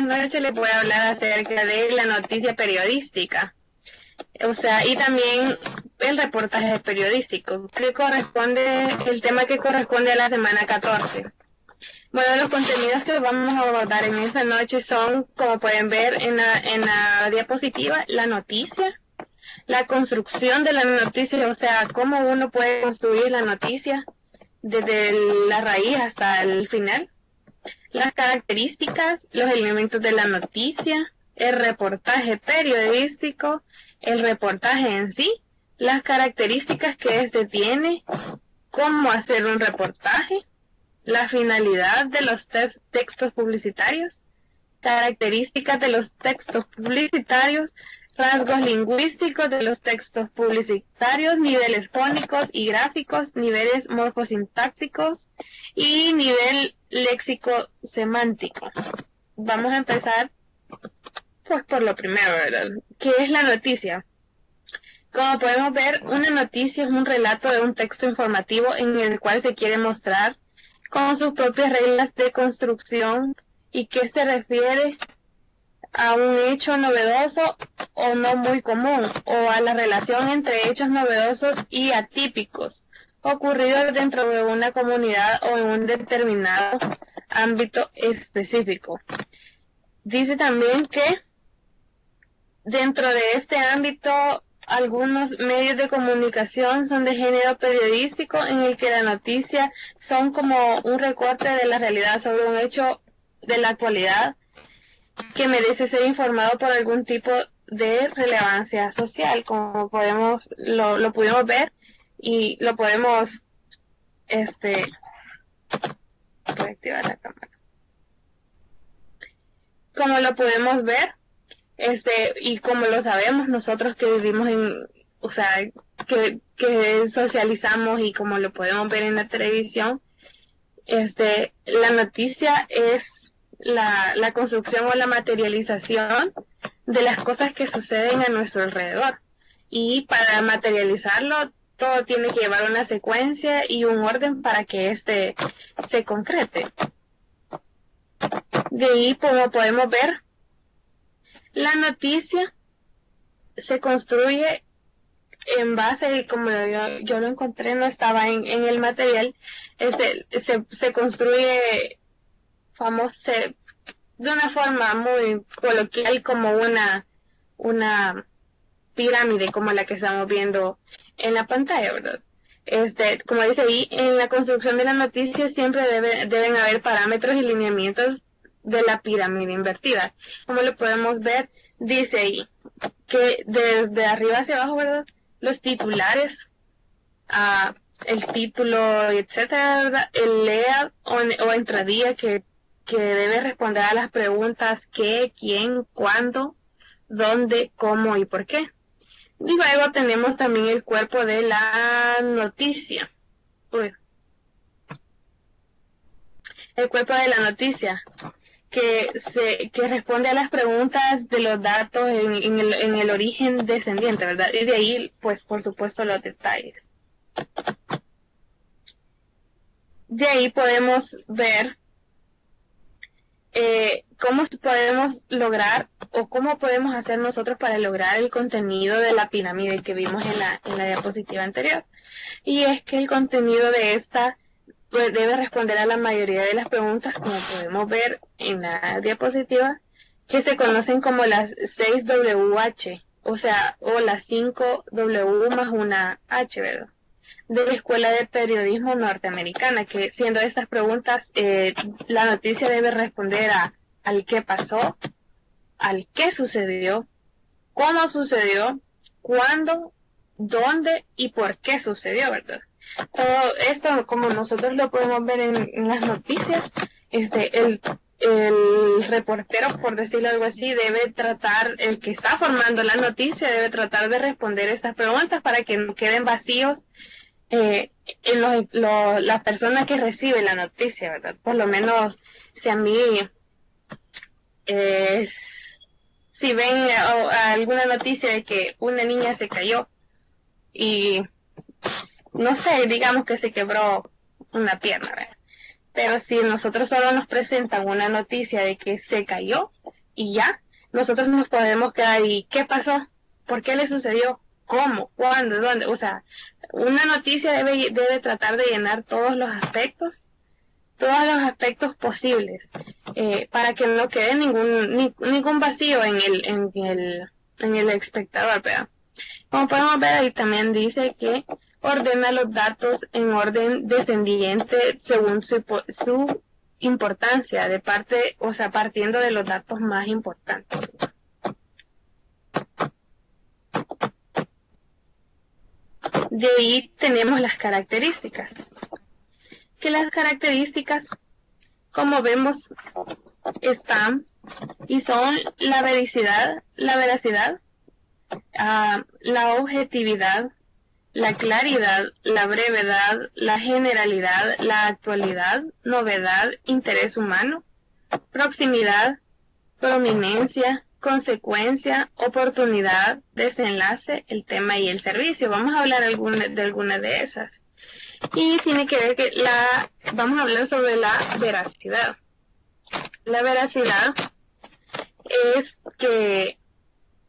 noche les voy a hablar acerca de la noticia periodística. O sea, y también el reportaje periodístico, que corresponde, el tema que corresponde a la semana 14. Bueno, los contenidos que vamos a abordar en esta noche son, como pueden ver en la diapositiva, la noticia, la construcción de la noticia, o sea, cómo uno puede construir la noticia desde la raíz hasta el final, las características, los elementos de la noticia, el reportaje periodístico, el reportaje en sí, las características que éste tiene, cómo hacer un reportaje, la finalidad de los textos publicitarios, características de los textos publicitarios, rasgos lingüísticos de los textos publicitarios, niveles fónicos y gráficos, niveles morfosintácticos y nivel léxico-semántico. Vamos a empezar pues por lo primero, ¿verdad? ¿Qué es la noticia? Como podemos ver, una noticia es un relato de un texto informativo en el cual se quiere mostrar con sus propias reglas de construcción y que se refiere a un hecho novedoso o no muy común, o a la relación entre hechos novedosos y atípicos ocurridos dentro de una comunidad o en un determinado ámbito específico. Dice también que dentro de este ámbito algunos medios de comunicación son de género periodístico, en el que la noticia son como un recorte de la realidad sobre un hecho de la actualidad que merece ser informado por algún tipo de relevancia social, como lo pudimos ver y lo podemos voy a activar la cámara. Como lo podemos ver, y como lo sabemos nosotros que vivimos o sea, que socializamos, y como lo podemos ver en la televisión, la noticia es la construcción o la materialización de las cosas que suceden a nuestro alrededor. Y para materializarlo, todo tiene que llevar una secuencia y un orden para que se concrete. De ahí, como podemos ver, la noticia se construye en base, y como yo lo encontré, no estaba en el material, se construye de una forma muy coloquial como una pirámide, como la que estamos viendo en la pantalla, ¿verdad? Como dice ahí, en la construcción de la noticia siempre deben haber parámetros y lineamientos de la pirámide invertida. Como lo podemos ver, dice ahí que desde arriba hacia abajo, ¿verdad?, los titulares, el título, etcétera, ¿verdad?, el layout o entradilla que debe responder a las preguntas qué, quién, cuándo, dónde, cómo y por qué. Y luego tenemos también el cuerpo de la noticia. El cuerpo de la noticia, que responde a las preguntas de los datos en el origen descendiente, ¿verdad? Y de ahí, pues, por supuesto, los detalles. De ahí podemos ver cómo podemos lograr o cómo podemos hacer nosotros para lograr el contenido de la pirámide que vimos en la diapositiva anterior. Y es que el contenido de esta pues debe responder a la mayoría de las preguntas, como podemos ver en la diapositiva, que se conocen como las 6WH, o sea, o las 5W más una H, ¿verdad?, de la Escuela de Periodismo Norteamericana, que siendo estas preguntas, la noticia debe responder al qué pasó, al qué sucedió, cómo sucedió, cuándo, dónde y por qué sucedió, ¿verdad? Todo esto, como nosotros lo podemos ver en las noticias, el reportero, por decirlo algo así, debe tratar, el que está formando la noticia, debe tratar de responder estas preguntas para que no queden vacíos en la persona que recibe la noticia, ¿verdad? Por lo menos, si a mí, si ven alguna noticia de que una niña se cayó y no sé, digamos que se quebró una pierna, ¿verdad? Pero si nosotros solo nos presentan una noticia de que se cayó, y ya, nosotros nos podemos quedar y ¿qué pasó? ¿Por qué le sucedió? ¿Cómo? ¿Cuándo? ¿Dónde? O sea, una noticia debe tratar de llenar todos los aspectos posibles, para que no quede ningún vacío en el espectador, ¿verdad? Como podemos ver, ahí también dice que ordena los datos en orden descendiente según su importancia, o sea, partiendo de los datos más importantes. De ahí tenemos las características. Que las características, como vemos, están y son la veracidad, la objetividad, la claridad, la brevedad, la generalidad, la actualidad, novedad, interés humano, proximidad, prominencia, consecuencia, oportunidad, desenlace, el tema y el servicio. Vamos a hablar de alguna de esas. Y tiene que ver vamos a hablar sobre la veracidad. La veracidad es que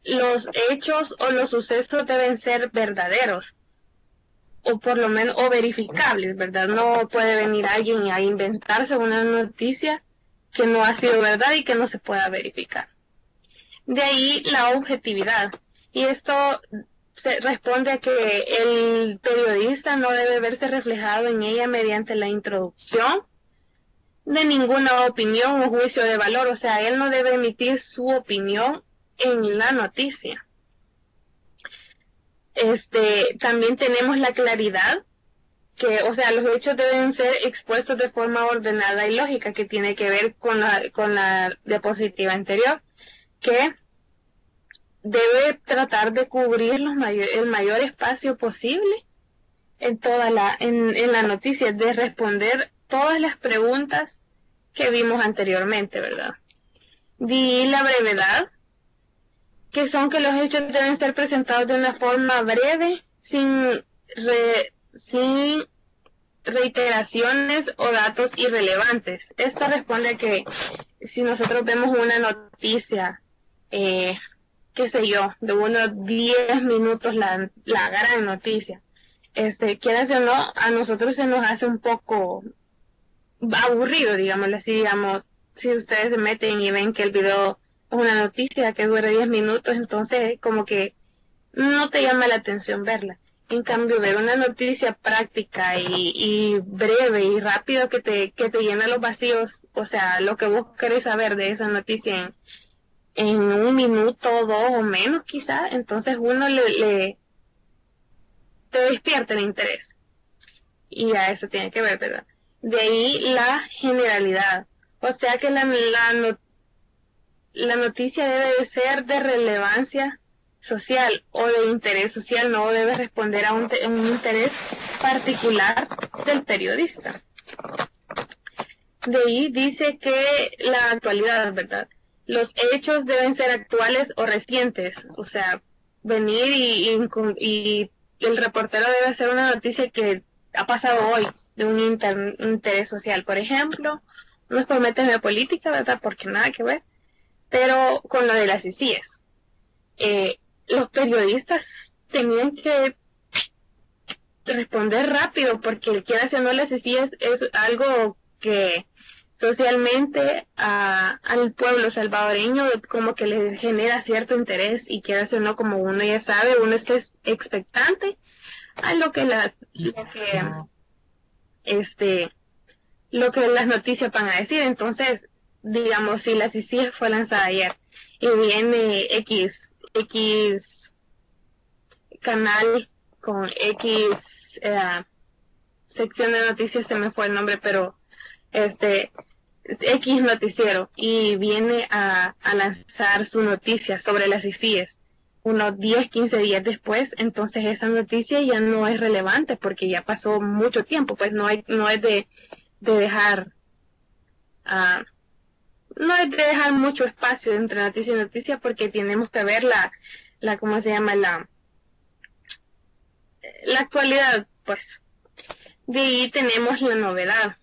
los hechos o los sucesos deben ser verdaderos, o por lo menos o verificables, ¿verdad? No puede venir alguien a inventarse una noticia que no ha sido verdad y que no se pueda verificar. De ahí la objetividad. Y esto se responde a que el periodista no debe verse reflejado en ella mediante la introducción de ninguna opinión o juicio de valor. O sea, él no debe emitir su opinión en la noticia. También tenemos la claridad, que, o sea, los hechos deben ser expuestos de forma ordenada y lógica, que tiene que ver con la diapositiva anterior, que debe tratar de cubrir el mayor espacio posible en la noticia, de responder todas las preguntas que vimos anteriormente, ¿verdad? Y la brevedad, que son que los hechos deben ser presentados de una forma breve, sin reiteraciones o datos irrelevantes. Esto responde a que si nosotros vemos una noticia, qué sé yo, de unos 10 minutos, la gran noticia, quieras o no, a nosotros se nos hace un poco aburrido, digámoslo así, digamos, si ustedes se meten y ven que el video es una noticia que dura 10 minutos, entonces como que no te llama la atención verla. En cambio, ver una noticia práctica y breve y rápido que te llena los vacíos, o sea, lo que vos querés saber de esa noticia en un minuto, dos o menos quizá, entonces uno te despierta el interés. Y a eso tiene que ver, ¿verdad? De ahí la generalidad. O sea que la noticia debe de ser de relevancia social o de interés social, no debe responder a un interés particular del periodista. De ahí dice que la actualidad, ¿verdad? Los hechos deben ser actuales o recientes, o sea, venir y el reportero debe hacer una noticia que ha pasado hoy, de un interés social. Por ejemplo, no es por meterme en política, ¿verdad? Porque nada que ver, pero con lo de las ICIES. Los periodistas tenían que responder rápido, porque quiera o no, las ICIES es algo que socialmente al pueblo salvadoreño como que le genera cierto interés, y quiera o no, como uno ya sabe, uno está expectante a lo que las noticias van a decir. Entonces, digamos, si la CICIG fue lanzada ayer y viene X canal con X sección de noticias, se me fue el nombre, pero X noticiero, y viene a lanzar su noticia sobre las ICIES unos 10, 15 días después, entonces esa noticia ya no es relevante porque ya pasó mucho tiempo, pues no es de dejar no es de dejar mucho espacio entre noticia y noticia, porque tenemos que ver ¿cómo se llama? La actualidad, pues. De ahí tenemos la novedad,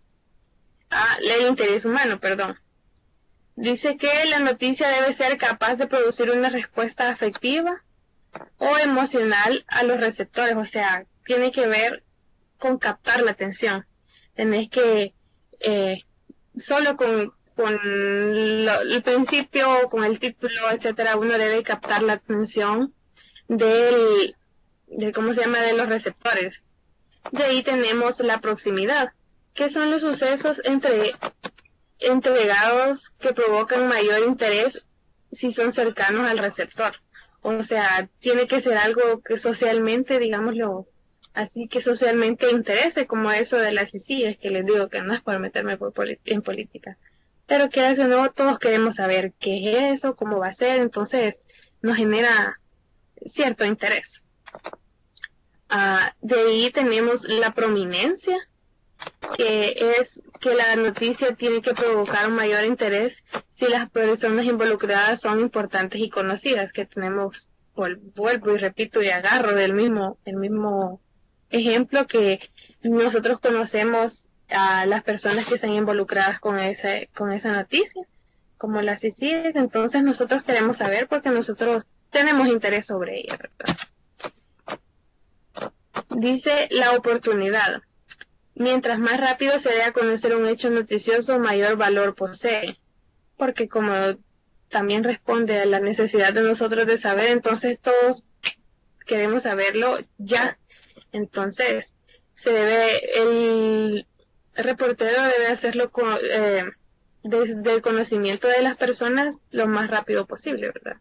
el interés humano, perdón. Dice que la noticia debe ser capaz de producir una respuesta afectiva o emocional a los receptores, o sea, tiene que ver con captar la atención. Tenés que, solo con el principio, con el título, etcétera, uno debe captar la atención ¿cómo se llama?, de los receptores. De ahí tenemos la proximidad, que son los sucesos entregados que provocan mayor interés si son cercanos al receptor. O sea, tiene que ser algo que socialmente, digámoslo así, que socialmente interese, como eso de las ICI, que les digo que no es por meterme en política. Pero que hace no, todos queremos saber qué es eso, cómo va a ser, entonces nos genera cierto interés. De ahí tenemos la prominencia, que es que la noticia tiene que provocar un mayor interés si las personas involucradas son importantes y conocidas, que tenemos, vuelvo y repito y agarro el mismo ejemplo, que nosotros conocemos a las personas que están involucradas con esa noticia, como las ICIs, entonces nosotros queremos saber porque nosotros tenemos interés sobre ella, ¿verdad? Dice la oportunidad. Mientras más rápido se dé a conocer un hecho noticioso, mayor valor posee. Porque como también responde a la necesidad de nosotros de saber, entonces todos queremos saberlo ya. Entonces, el reportero debe hacerlo desde el conocimiento de las personas lo más rápido posible, ¿verdad?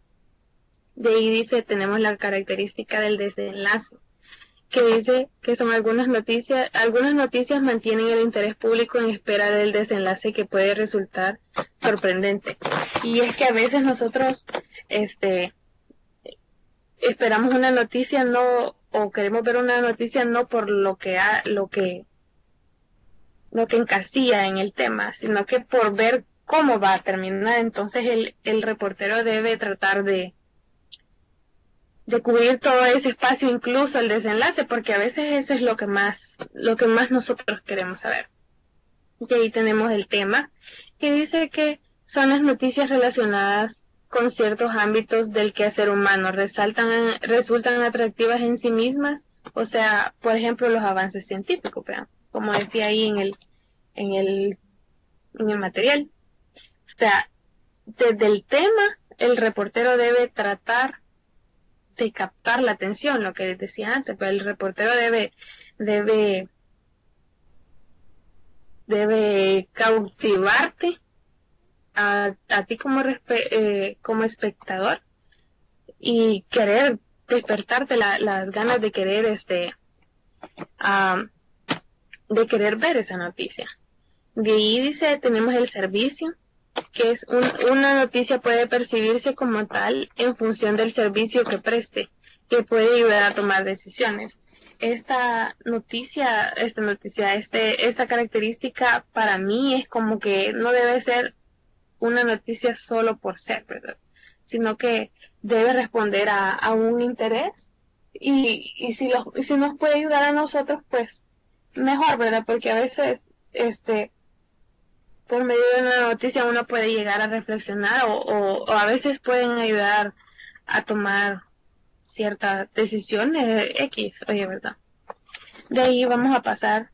De ahí dice, tenemos la característica del desenlace, que dice que son algunas noticias mantienen el interés público en espera del desenlace que puede resultar sorprendente. Y es que a veces nosotros esperamos una noticia o queremos ver una noticia no por lo que encasilla en el tema, sino que por ver cómo va a terminar. Entonces el reportero debe tratar de cubrir todo ese espacio, incluso el desenlace, porque a veces eso es lo que más nosotros queremos saber. Y ahí tenemos el tema, que dice que son las noticias relacionadas con ciertos ámbitos del quehacer humano, resultan atractivas en sí mismas, o sea, por ejemplo, los avances científicos, ¿verdad? Como decía ahí en el material. O sea, desde el tema, el reportero debe tratar de captar la atención, lo que les decía antes, pero el reportero debe cautivarte a ti como espectador y querer despertarte las ganas de querer ver esa noticia. De ahí dice, tenemos el servicio, que es una noticia puede percibirse como tal en función del servicio que preste, que puede ayudar a tomar decisiones. Esta característica para mí es como que no debe ser una noticia solo por ser, ¿verdad? Sino que debe responder a un interés y si nos puede ayudar a nosotros, pues mejor, ¿verdad? Porque a veces por medio de una noticia uno puede llegar a reflexionar o a veces pueden ayudar a tomar ciertas decisiones X, oye, ¿verdad? De ahí vamos a pasar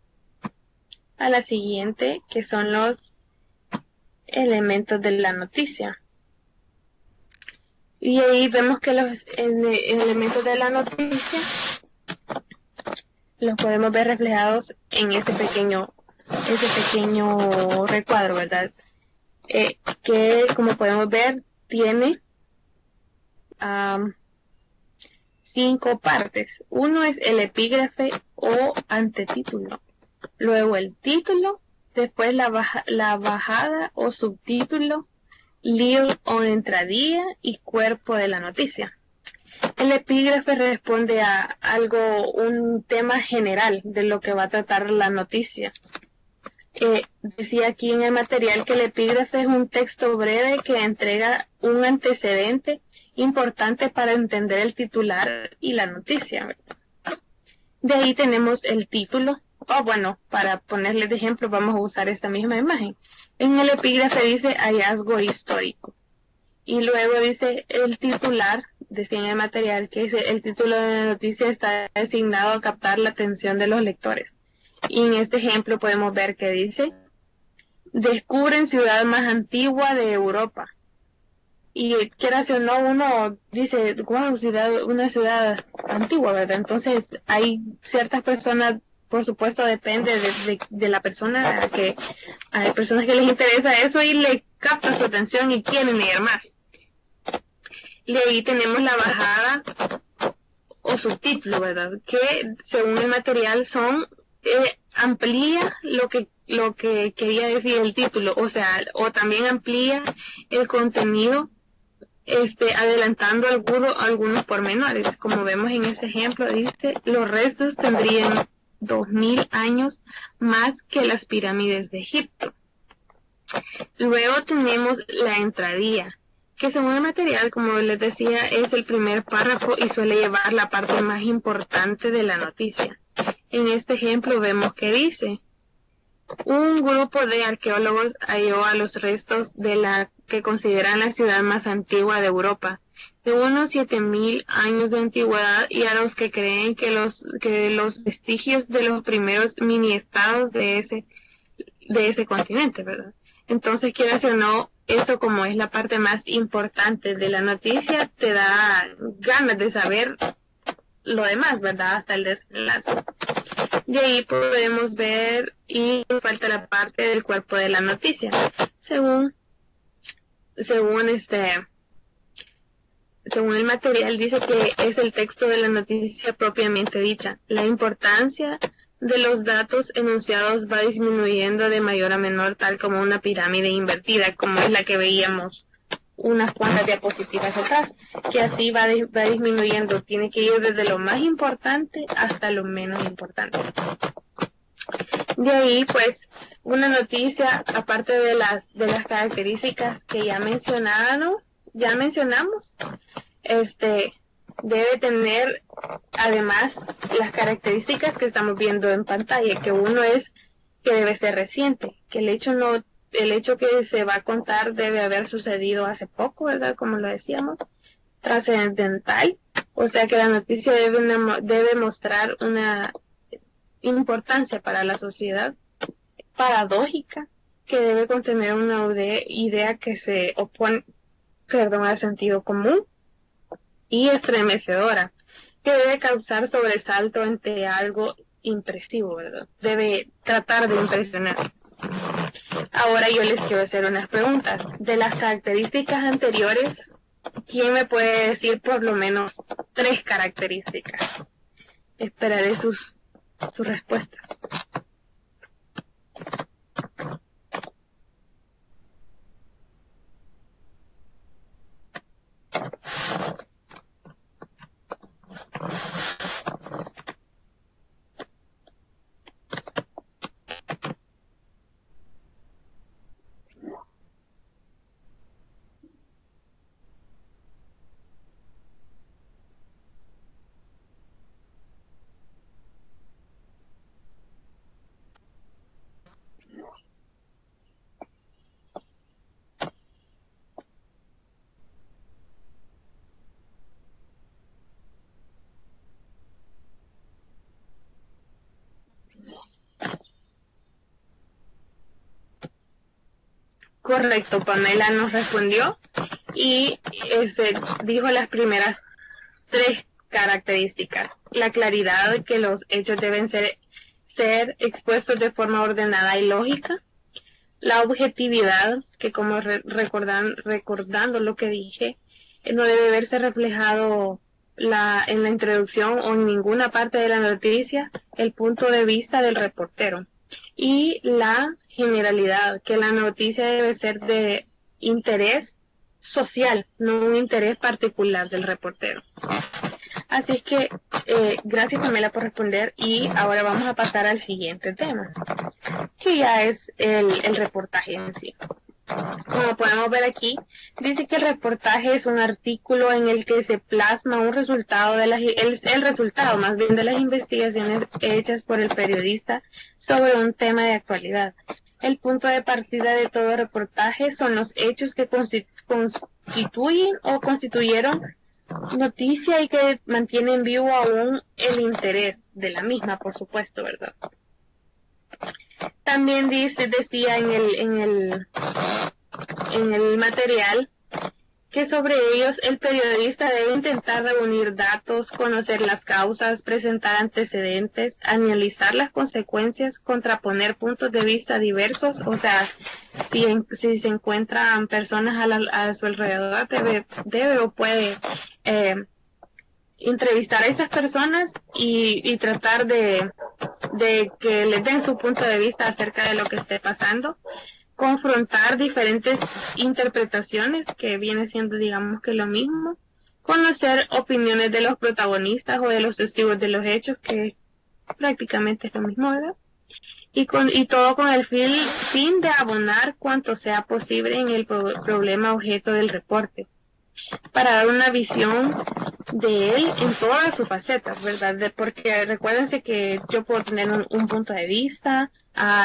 a la siguiente, que son los elementos de la noticia. Y ahí vemos que los elementos de la noticia los podemos ver reflejados en ese pequeño recuadro, ¿verdad? Que como podemos ver tiene 5 partes. Uno es el epígrafe o antetítulo, luego el título, después la bajada o subtítulo, lío o entradilla y cuerpo de la noticia. El epígrafe responde a un tema general de lo que va a tratar la noticia. Decía aquí en el material que el epígrafe es un texto breve que entrega un antecedente importante para entender el titular y la noticia, ¿verdad? De ahí tenemos el título, para ponerles de ejemplo vamos a usar esta misma imagen, En el epígrafe dice hallazgo histórico. Y luego dice el titular, decía en el material que el título de la noticia está designado a captar la atención de los lectores. Y en este ejemplo podemos ver que dice, descubren ciudad más antigua de Europa. Y quieras o no, uno dice, wow, una ciudad antigua, ¿verdad? Entonces hay ciertas personas, por supuesto depende de la persona, que hay personas que les interesa eso y le capta su atención y quieren leer más. Y ahí tenemos la bajada o subtítulo, ¿verdad? Que según el material amplía lo que quería decir el título, o sea, o también amplía el contenido, adelantando algunos pormenores. Como vemos en ese ejemplo, dice, los restos tendrían 2000 años más que las pirámides de Egipto. Luego tenemos la entradilla, que según el material, como les decía, es el primer párrafo y suele llevar la parte más importante de la noticia. En este ejemplo vemos que dice, un grupo de arqueólogos halló a los restos de la que consideran la ciudad más antigua de Europa, de unos 7000 años de antigüedad, y a los que creen que los vestigios de los primeros mini estados de ese continente, ¿verdad? Entonces, quieras o no, eso como es la parte más importante de la noticia, te da ganas de saber lo demás, ¿verdad? Hasta el desenlace. De ahí podemos ver, y falta la parte del cuerpo de la noticia. Según el material, dice que es el texto de la noticia propiamente dicha. La importancia de los datos enunciados va disminuyendo de mayor a menor, tal como una pirámide invertida, como es la que veíamos unas cuantas diapositivas atrás, que así va disminuyendo, tiene que ir desde lo más importante hasta lo menos importante. De ahí, pues, una noticia, aparte de las características que ya mencionamos, debe tener además las características que estamos viendo en pantalla, que uno es que debe ser reciente, que el hecho que se va a contar debe haber sucedido hace poco, ¿verdad? Como lo decíamos, trascendental, o sea que la noticia debe mostrar una importancia para la sociedad, paradójica, que debe contener una idea que se opone, al sentido común, y estremecedora, que debe causar sobresalto ante algo impresivo, ¿verdad? Debe tratar de impresionar. Ahora yo les quiero hacer unas preguntas. De las características anteriores, ¿quién me puede decir por lo menos 3 características? Esperaré sus respuestas. Correcto, Pamela nos respondió y dijo las primeras 3 características. La claridad, que los hechos deben ser expuestos de forma ordenada y lógica. La objetividad, que como recordando lo que dije, no debe verse reflejado en la introducción o en ninguna parte de la noticia el punto de vista del reportero. Y la generalidad, que la noticia debe ser de interés social, no un interés particular del reportero. Así es que gracias Pamela por responder, y ahora vamos a pasar al siguiente tema, que ya es el reportaje en sí. Como podemos ver aquí, dice que el reportaje es un artículo en el que se plasma un resultado el resultado más bien de las investigaciones hechas por el periodista sobre un tema de actualidad. El punto de partida de todo reportaje son los hechos que constituyen o constituyeron noticia y que mantienen vivo aún el interés de la misma, por supuesto, ¿verdad? También decía en el material que sobre ellos el periodista debe intentar reunir datos, conocer las causas, presentar antecedentes, analizar las consecuencias, contraponer puntos de vista diversos. O sea, si se encuentran personas a su alrededor, debe o puede entrevistar a esas personas y tratar de que les den su punto de vista acerca de lo que esté pasando, confrontar diferentes interpretaciones, que viene siendo, digamos, que lo mismo, conocer opiniones de los protagonistas o de los testigos de los hechos, que prácticamente es lo mismo, ¿verdad? Y todo con el fin de abonar cuanto sea posible en el problema objeto del reporte, para dar una visión de él en todas sus facetas, ¿verdad? Porque recuérdense que yo puedo tener un punto de vista,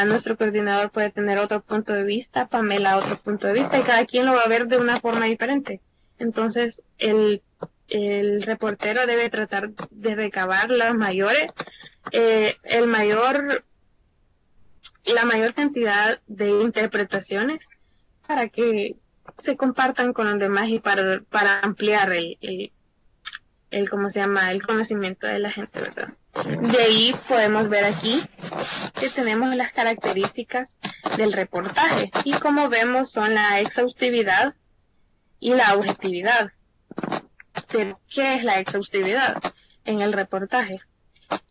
nuestro coordinador puede tener otro punto de vista, Pamela otro punto de vista, y cada quien lo va a ver de una forma diferente. Entonces, el reportero debe tratar de recabar la mayor cantidad de interpretaciones para que se compartan con los demás y para ampliar el conocimiento de la gente, ¿verdad? De ahí podemos ver aquí que tenemos las características del reportaje, y como vemos son la exhaustividad y la objetividad. ¿Pero qué es la exhaustividad en el reportaje?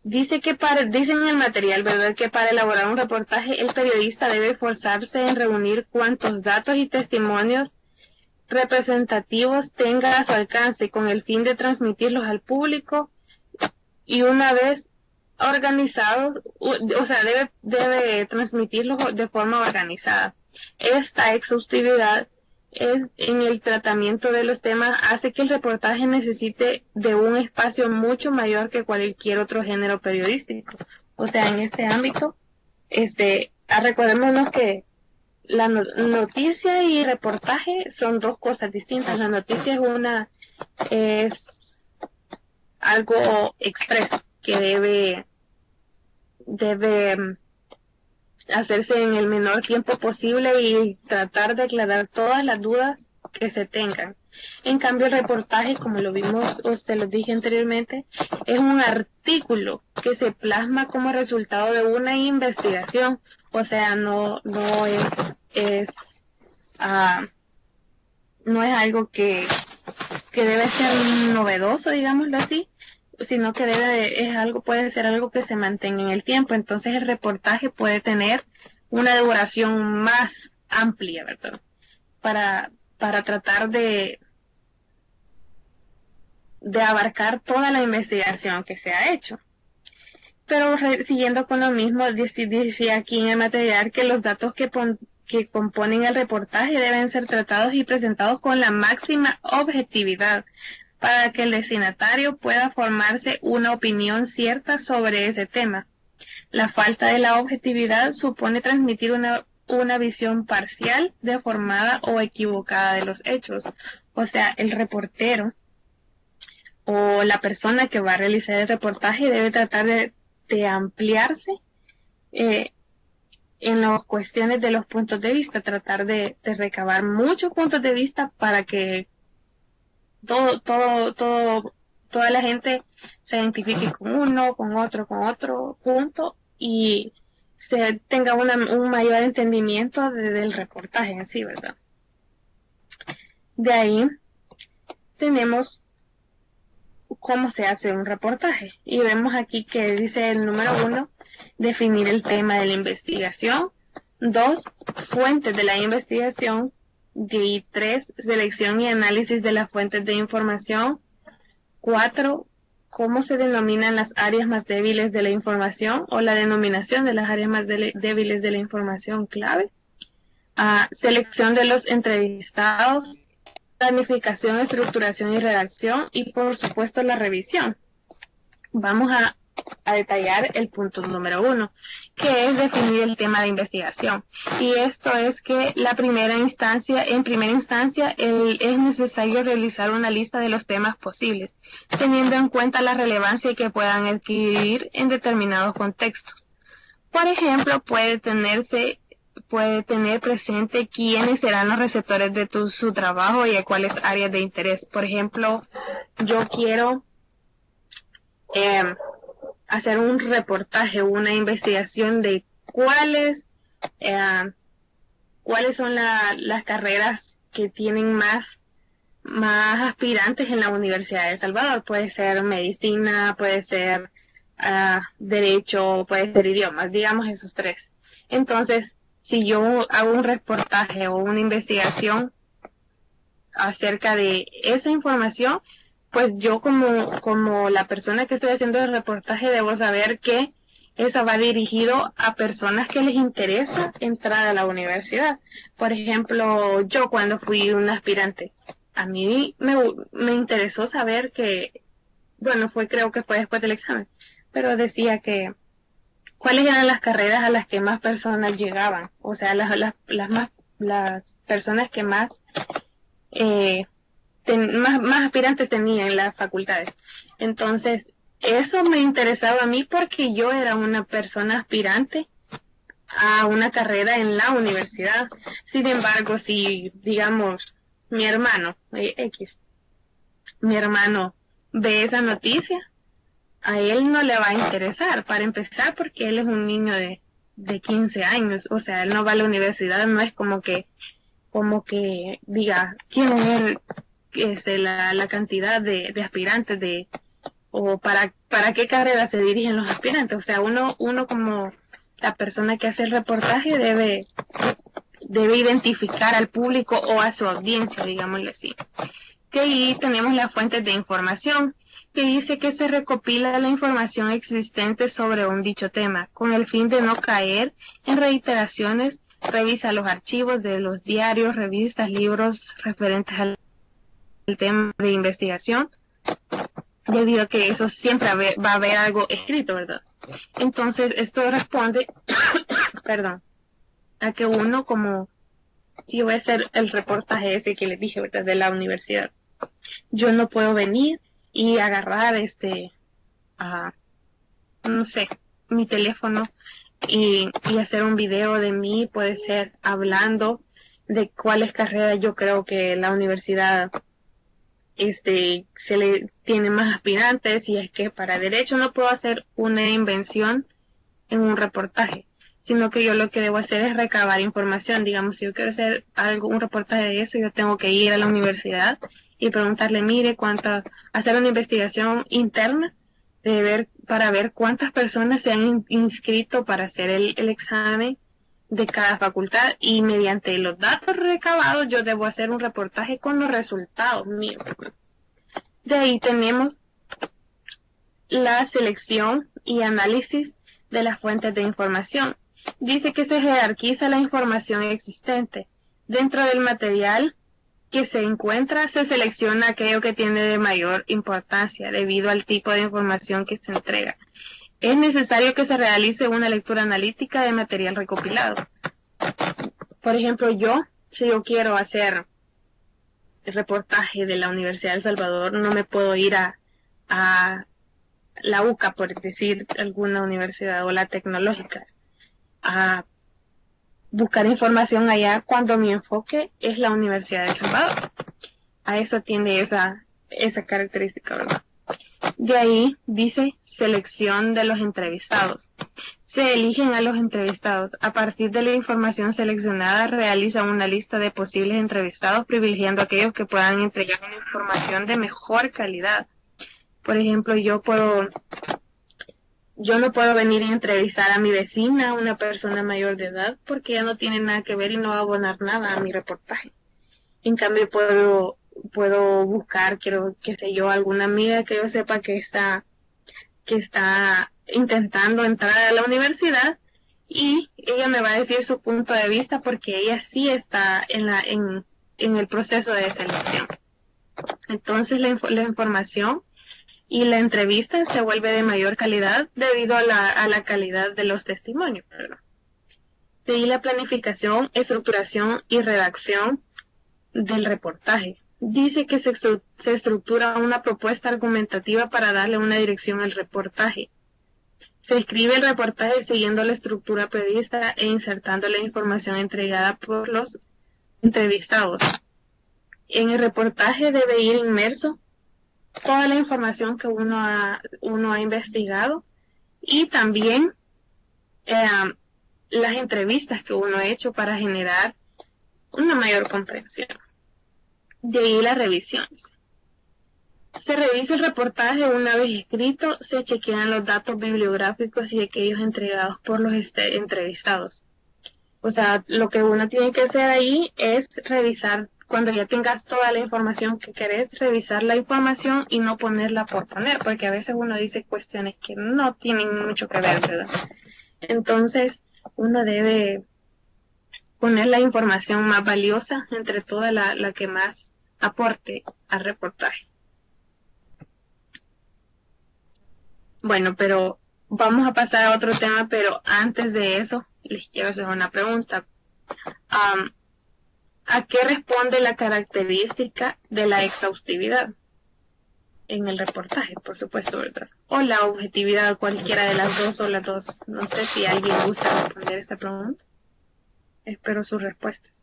Dice en el material, ¿verdad?, que para elaborar un reportaje el periodista debe esforzarse en reunir cuantos datos y testimonios representativos tenga a su alcance con el fin de transmitirlos al público, y una vez organizados, o sea, debe transmitirlos de forma organizada. Esta exhaustividad en el tratamiento de los temas hace que el reportaje necesite de un espacio mucho mayor que cualquier otro género periodístico. O sea, en este ámbito, recordémonos que la noticia y reportaje son dos cosas distintas. La noticia es algo expreso que debe hacerse en el menor tiempo posible y tratar de aclarar todas las dudas que se tengan. En cambio, el reportaje, como lo vimos, se lo dije anteriormente, es un artículo que se plasma como resultado de una investigación. O sea, no es algo que debe ser novedoso, digámoslo así, sino que puede ser algo que se mantenga en el tiempo. Entonces el reportaje puede tener una duración más amplia, ¿verdad? Para tratar de abarcar toda la investigación que se ha hecho. Pero siguiendo con lo mismo, decía aquí en el material que los datos que componen el reportaje deben ser tratados y presentados con la máxima objetividad, para que el destinatario pueda formarse una opinión cierta sobre ese tema. La falta de la objetividad supone transmitir una visión parcial, deformada o equivocada de los hechos. O sea, el reportero o la persona que va a realizar el reportaje debe tratar de ampliarse en las cuestiones de los puntos de vista, tratar de recabar muchos puntos de vista para que toda la gente se identifique con uno, con otro punto, y se tenga un mayor entendimiento del reportaje en sí, ¿verdad? De ahí tenemos cómo se hace un reportaje, y vemos aquí que dice el número 1, definir el tema de la investigación. 2, fuentes de la investigación. Y 3, selección y análisis de las fuentes de información. 4, cómo se denominan las áreas más débiles de la información, o la denominación de las áreas más débiles de la información clave. Selección de los entrevistados, planificación, estructuración y redacción, y por supuesto la revisión. Vamos a detallar el punto número 1, que es definir el tema de investigación. Y esto es que en primera instancia, es necesario realizar una lista de los temas posibles, teniendo en cuenta la relevancia que puedan adquirir en determinados contextos. Por ejemplo, puede tener presente quiénes serán los receptores de su trabajo y a cuáles áreas de interés. Por ejemplo, yo quiero hacer un reportaje, una investigación de cuáles son las carreras que tienen más aspirantes en la Universidad de El Salvador. Puede ser medicina, puede ser derecho, puede ser idiomas, digamos esos 3. Entonces, si yo hago un reportaje o una investigación acerca de esa información, pues yo como la persona que estoy haciendo el reportaje debo saber que esa va dirigido a personas que les interesa entrar a la universidad. Por ejemplo, yo cuando fui un aspirante, a mí me interesó saber que, bueno, creo que fue después del examen, pero decía que cuáles eran las carreras a las que más personas llegaban, o sea, las personas que más aspirantes tenía en las facultades. Entonces, eso me interesaba a mí porque yo era una persona aspirante a una carrera en la universidad. Sin embargo, si, digamos, mi hermano ve esa noticia, a él no le va a interesar, para empezar, porque él es un niño de 15 años, o sea, él no va a la universidad, no es como que diga, quiero ver la cantidad de aspirantes o para qué carrera se dirigen los aspirantes. O sea, uno como la persona que hace el reportaje debe identificar al público o a su audiencia, digámoslo así. De ahí tenemos las fuentes de información, que dice que se recopila la información existente sobre un dicho tema, con el fin de no caer en reiteraciones. Revisa los archivos de los diarios, revistas, libros referentes al tema de investigación, debido a que eso siempre va a haber algo escrito, ¿verdad? Entonces, esto responde, a que uno, como si voy a hacer el reportaje ese que les dije, ¿verdad?, de la universidad, yo no puedo venir y agarrar no sé, mi teléfono y hacer un video de mí, puede ser hablando de cuáles carreras yo creo que la universidad se le tiene más aspirantes, y es que para derecho no puedo hacer una invención en un reportaje, sino que yo lo que debo hacer es recabar información. Digamos, si yo quiero hacer un reportaje de eso, yo tengo que ir a la universidad y preguntarle, mire, hacer una investigación interna para ver cuántas personas se han inscrito para hacer el examen de cada facultad, y mediante los datos recabados yo debo hacer un reportaje con los resultados míos. De ahí tenemos la selección y análisis de las fuentes de información. Dice que se jerarquiza la información existente. Dentro del material que se encuentra, se selecciona aquello que tiene de mayor importancia debido al tipo de información que se entrega. Es necesario que se realice una lectura analítica de material recopilado. Por ejemplo, si yo quiero hacer el reportaje de la Universidad de El Salvador, no me puedo ir a la UCA, por decir alguna universidad, o la tecnológica, a buscar información allá cuando mi enfoque es la Universidad de El Salvador. A eso tiene esa característica, ¿verdad? De ahí dice selección de los entrevistados. Se eligen a los entrevistados. A partir de la información seleccionada, realizan una lista de posibles entrevistados, privilegiando a aquellos que puedan entregar una información de mejor calidad. Por ejemplo, yo no puedo venir y entrevistar a mi vecina, una persona mayor de edad, porque ella no tiene nada que ver y no va a abonar nada a mi reportaje. En cambio, puedo buscar, qué sé yo, alguna amiga que yo sepa que está intentando entrar a la universidad, y ella me va a decir su punto de vista porque ella sí está en el proceso de selección. Entonces, la información y la entrevista se vuelve de mayor calidad debido a la calidad de los testimonios, ¿verdad? De ahí la planificación, estructuración y redacción del reportaje. Dice que se estructura una propuesta argumentativa para darle una dirección al reportaje. Se escribe el reportaje siguiendo la estructura prevista e insertando la información entregada por los entrevistados. En el reportaje debe ir inmerso toda la información que uno ha investigado y también las entrevistas que uno ha hecho para generar una mayor comprensión. De ahí las revisiones. Se revisa el reportaje una vez escrito, se chequean los datos bibliográficos y aquellos entregados por los entrevistados. O sea, lo que uno tiene que hacer ahí es revisar, cuando ya tengas toda la información que querés, revisar la información y no ponerla por poner, porque a veces uno dice cuestiones que no tienen mucho que ver, ¿verdad? Entonces, uno debe poner la información más valiosa entre toda la que más aporte al reportaje. Bueno, pero vamos a pasar a otro tema, pero antes de eso les quiero hacer una pregunta. ¿A qué responde la característica de la exhaustividad? En el reportaje, por supuesto, ¿verdad? O la objetividad, cualquiera de las dos o las dos. No sé si alguien gusta responder esta pregunta. Espero sus respuestas.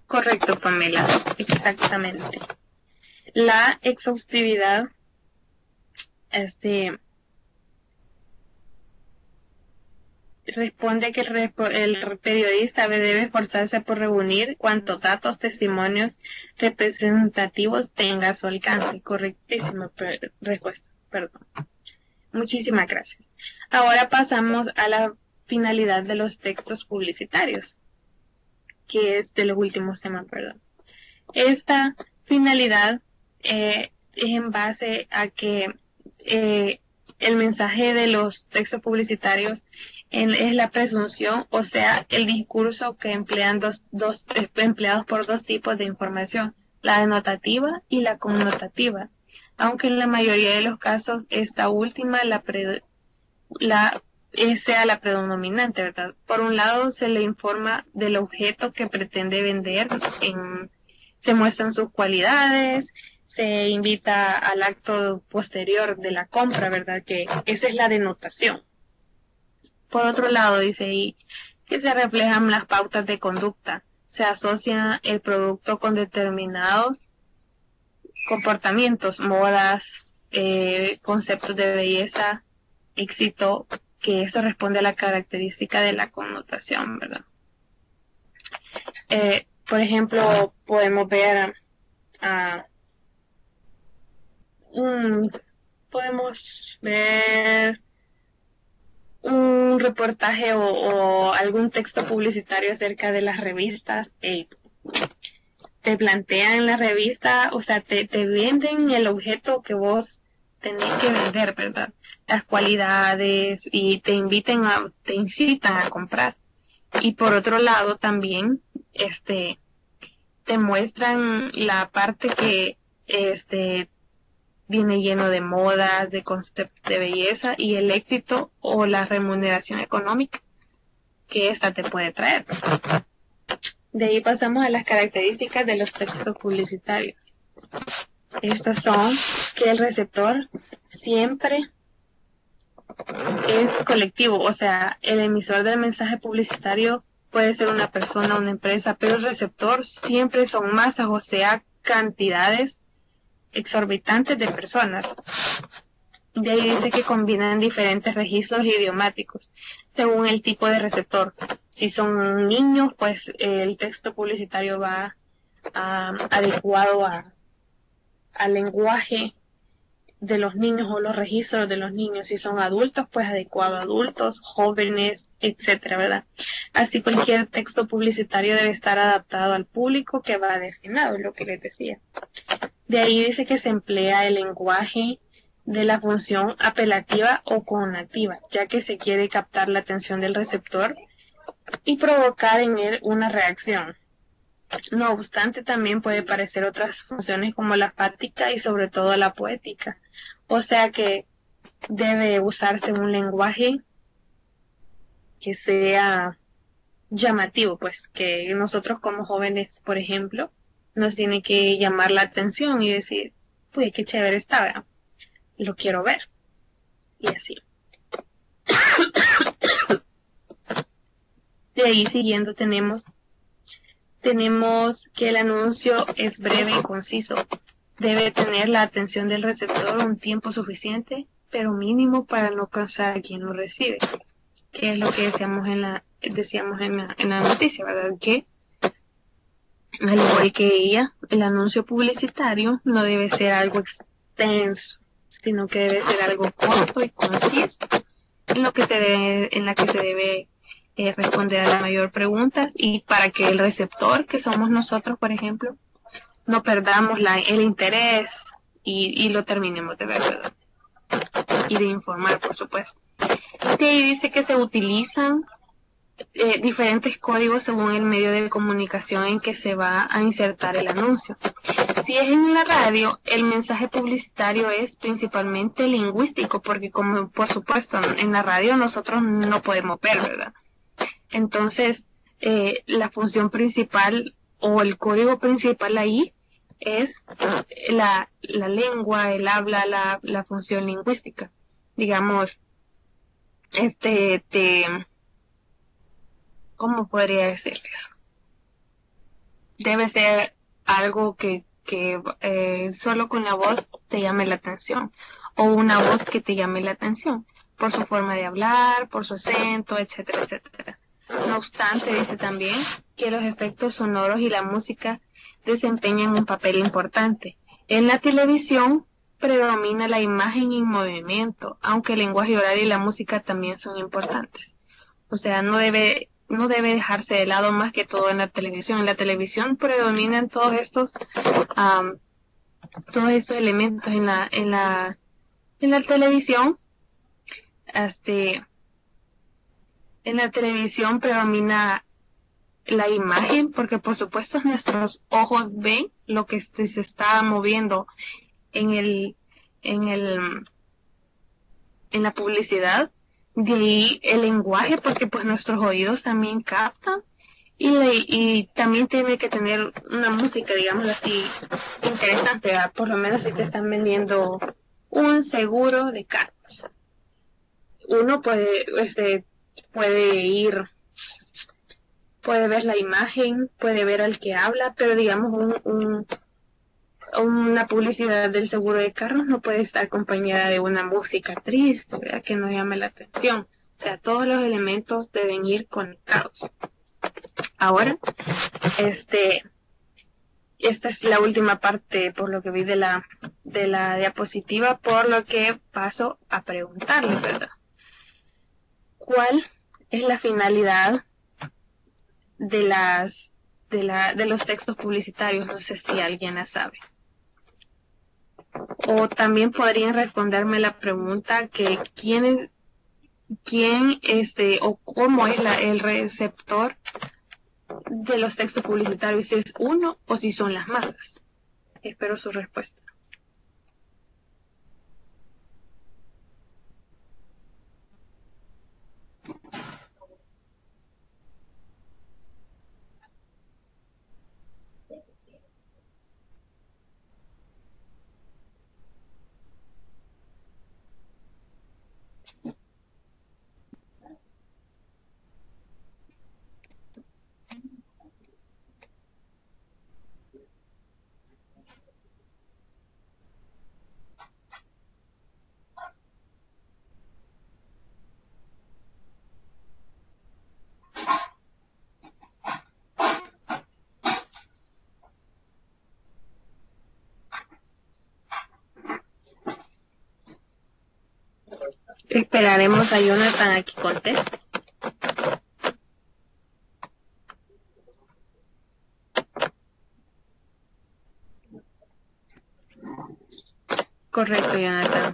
Correcto, Pamela, exactamente. La exhaustividad, responde que el periodista debe esforzarse por reunir cuantos datos, testimonios representativos tenga a su alcance. Correctísima respuesta, perdón. Muchísimas gracias. Ahora pasamos a la finalidad de los textos publicitarios, que es de los últimos temas, perdón. Esta finalidad es en base a que el mensaje de los textos publicitarios es la presunción, o sea, el discurso que emplean empleados por dos tipos de información, la denotativa y la connotativa, aunque en la mayoría de los casos esta última sea la predominante, ¿verdad? Por un lado, se le informa del objeto que pretende vender, se muestran sus cualidades, se invita al acto posterior de la compra, ¿verdad? Que esa es la denotación. Por otro lado, dice ahí que se reflejan las pautas de conducta, se asocia el producto con determinados comportamientos, modas, conceptos de belleza, éxito, que eso responde a la característica de la connotación, ¿verdad? Por ejemplo, podemos ver un reportaje o algún texto publicitario acerca de las revistas. Te plantean la revista, o sea, te venden el objeto que vos tenés que vender, ¿verdad? Las cualidades y te incitan a comprar. Y por otro lado también, te muestran la parte que, viene lleno de modas, de conceptos de belleza y el éxito o la remuneración económica que esta te puede traer. De ahí pasamos a las características de los textos publicitarios. Estas son que el receptor siempre es colectivo, o sea, el emisor del mensaje publicitario puede ser una persona o una empresa, pero el receptor siempre son masas, o sea, cantidades exorbitantes de personas. De ahí dice que combinan diferentes registros idiomáticos según el tipo de receptor. Si son niños, pues el texto publicitario va adecuado al lenguaje de los niños o los registros de los niños. Si son adultos, pues adecuado a adultos, jóvenes, etcétera, ¿verdad? Así cualquier texto publicitario debe estar adaptado al público que va destinado, es lo que les decía. De ahí dice que se emplea el lenguaje de la función apelativa o conativa, ya que se quiere captar la atención del receptor y provocar en él una reacción. No obstante, también puede parecer otras funciones como la fática y sobre todo la poética. O sea que debe usarse un lenguaje que sea llamativo, pues que nosotros como jóvenes, por ejemplo, nos tiene que llamar la atención y decir, pues qué chévere está, ¿verdad? Lo quiero ver. Y así. De ahí siguiendo tenemos que el anuncio es breve y conciso. Debe tener la atención del receptor un tiempo suficiente, pero mínimo para no cansar a quien lo recibe, que es lo que decíamos en la noticia, ¿verdad? Que al igual que ella, el anuncio publicitario no debe ser algo extenso, sino que debe ser algo corto y conciso, en la que se debe responder a la mayor preguntas y para que el receptor, que somos nosotros, por ejemplo, no perdamos el interés y lo terminemos de ver, ¿verdad? Y de informar, por supuesto. Y ahí dice que se utilizan diferentes códigos según el medio de comunicación en que se va a insertar el anuncio. Si es en la radio, el mensaje publicitario es principalmente lingüístico, porque como por supuesto en la radio nosotros no podemos ver, ¿verdad? Entonces, la función principal o el código principal ahí es la lengua, el habla, la función lingüística. Digamos, ¿cómo podría decirles? Debe ser algo que solo con la voz te llame la atención, o una voz que te llame la atención, por su forma de hablar, por su acento, etcétera, etcétera. No obstante, dice también que los efectos sonoros y la música desempeñan un papel importante. En la televisión predomina la imagen en movimiento, aunque el lenguaje oral y la música también son importantes. O sea, no debe dejarse de lado más que todo en la televisión. En la televisión predominan todos estos elementos en la televisión. En la televisión predomina la imagen, porque por supuesto nuestros ojos ven lo que se está moviendo en el, en el, en la publicidad. De ahí el lenguaje, porque pues nuestros oídos también captan y también tiene que tener una música, digamos así, interesante, ¿verdad? Por lo menos si te están vendiendo un seguro de carros. Uno puede ver la imagen, puede ver al que habla, pero digamos una publicidad del seguro de carros no puede estar acompañada de una música triste, ¿verdad? Que no llame la atención. O sea, todos los elementos deben ir conectados. Ahora, esta es la última parte por lo que vi de la diapositiva, por lo que paso a preguntarle, ¿verdad? ¿Cuál es la finalidad de los textos publicitarios? No sé si alguien la sabe. O también podrían responderme la pregunta que quién o cómo es el receptor de los textos publicitarios, si es uno o si son las masas. Espero su respuesta. Esperaremos a Jonathan a que conteste. Correcto, Jonathan.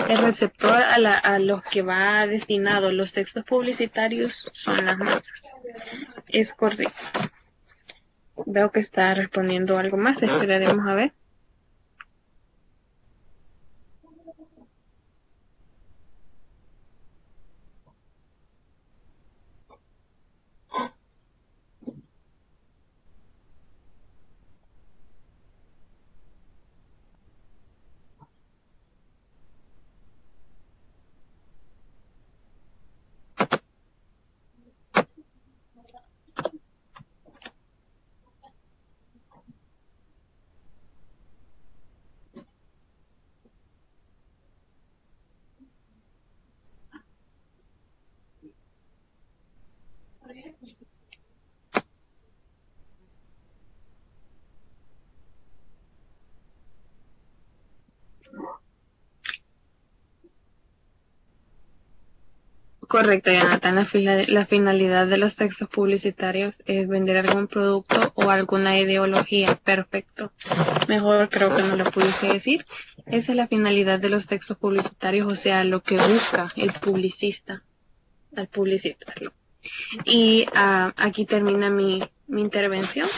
El receptor a los que va destinado los textos publicitarios son las masas. Es correcto. Veo que está respondiendo algo más. Esperaremos a ver. Correcto, Jonathan. La finalidad de los textos publicitarios es vender algún producto o alguna ideología. Perfecto. Mejor creo que no lo pudiste decir. Esa es la finalidad de los textos publicitarios, o sea, lo que busca el publicista al publicitarlo. Y aquí termina mi intervención.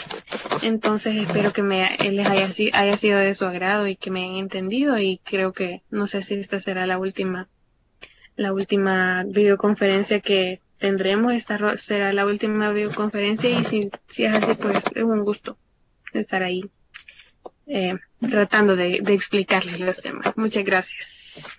Entonces espero que les haya sido de su agrado y que me hayan entendido, y creo que no sé si esta será la última videoconferencia que tendremos. Esta será la última videoconferencia, y si es así, pues es un gusto estar ahí tratando de explicarles los temas. Muchas gracias.